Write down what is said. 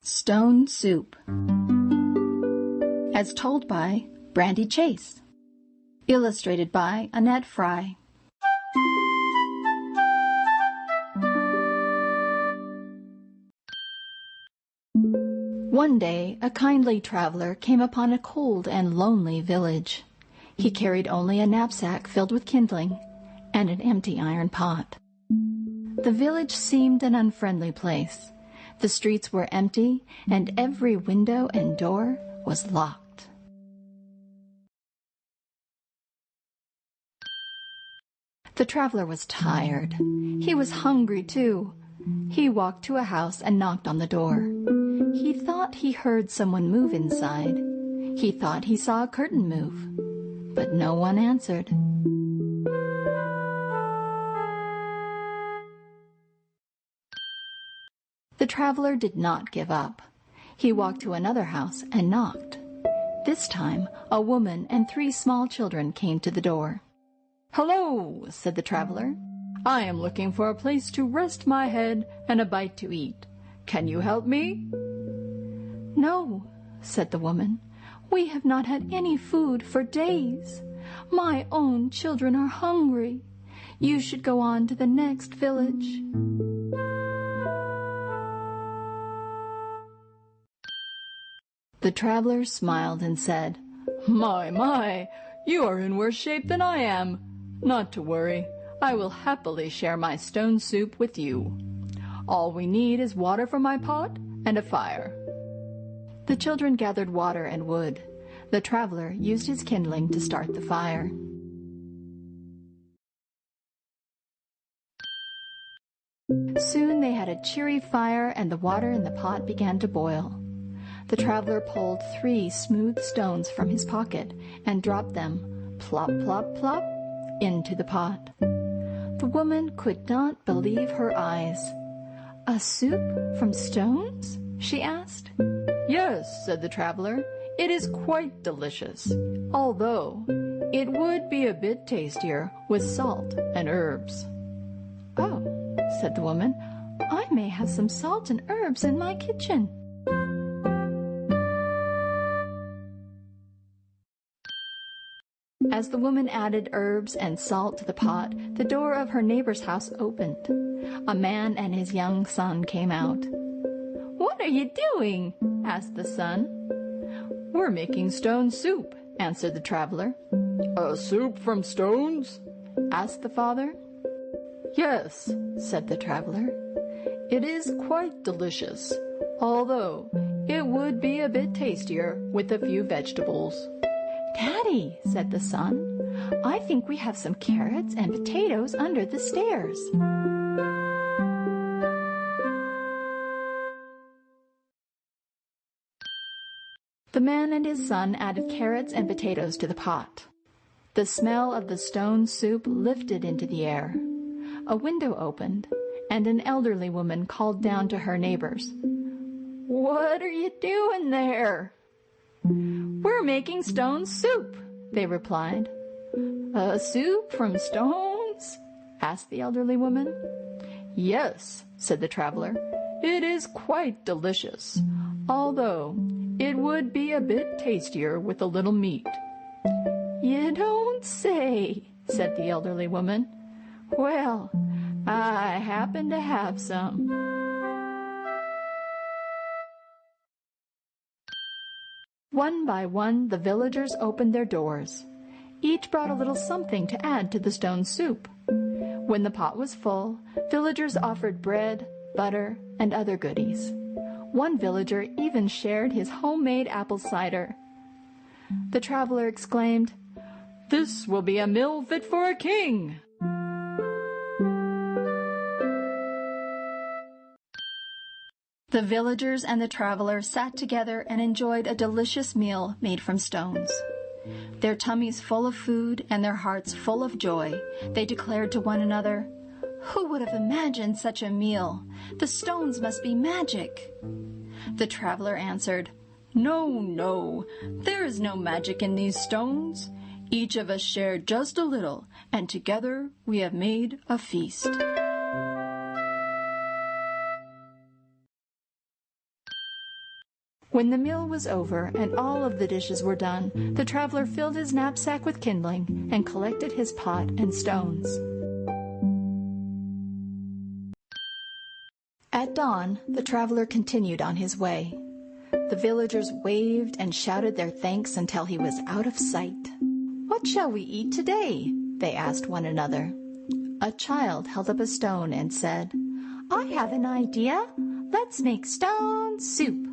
Stone Soup, as told by Brandy Chase, illustrated by Annette Fry. One day, a kindly traveler came upon a cold and lonely village. He carried only a knapsack filled with kindling and an empty iron pot. The village seemed an unfriendly place. The streets were empty, and every window and door was locked. The traveler was tired. He was hungry, too. He walked to a house and knocked on the door. He thought he heard someone move inside. He thought he saw a curtain move, but no one answered. The traveler did not give up. He walked to another house and knocked. This time, a woman and 3 small children came to the door. "Hello," said the traveler. "I am looking for a place to rest my head and a bite to eat. Can you help me?" "No," said the woman. "We have not had any food for days. My own children are hungry. You should go on to the next village." The traveler smiled and said, My, you are in worse shape than I am. Not to worry, I will happily share my stone soup with you. All we need is water for my pot and a fire." The children gathered water and wood. The traveler used his kindling to start the fire. Soon they had a cheery fire, and the water in the pot began to boil. The traveler pulled 3 smooth stones from his pocket and dropped them, plop, plop, plop, into the pot. The woman could not believe her eyes. "A soup from stones?" she asked. "Yes," said the traveler, "it is quite delicious, although it would be a bit tastier with salt and herbs." "Oh," said the woman, "I may have some salt and herbs in my kitchen." As the woman added herbs and salt to the pot, the door of her neighbor's house opened. A man and his young son came out. "What are you doing?" asked the son. "We're making stone soup," answered the traveler. "A soup from stones?" asked the father. "Yes," said the traveler. "It is quite delicious, although it would be a bit tastier with a few vegetables." "Daddy," said the son, "I think we have some carrots and potatoes under the stairs." The man and his son added carrots and potatoes to the pot. The smell of the stone soup lifted into the air. A window opened, and an elderly woman called down to her neighbors, "What are you doing there?" "We're making stone soup," they replied. "A soup from stones?" asked the elderly woman. "Yes," said the traveler, "it is quite delicious, although it would be a bit tastier with a little meat." "You don't say," said the elderly woman. "Well, I happen to have some." One by one, the villagers opened their doors. Each brought a little something to add to the stone soup. When the pot was full, villagers offered bread, butter, and other goodies. One villager even shared his homemade apple cider. The traveler exclaimed, "This will be a meal fit for a king!" The villagers and the traveler sat together and enjoyed a delicious meal made from stones. Their tummies full of food and their hearts full of joy, they declared to one another, "Who would have imagined such a meal? The stones must be magic." The traveler answered, No, there is no magic in these stones. Each of us shared just a little, and together we have made a feast." When the meal was over and all of the dishes were done, the traveler filled his knapsack with kindling and collected his pot and stones. At dawn, the traveler continued on his way. The villagers waved and shouted their thanks until he was out of sight. "What shall we eat today?" they asked one another. A child held up a stone and said, "I have an idea. Let's make stone soup."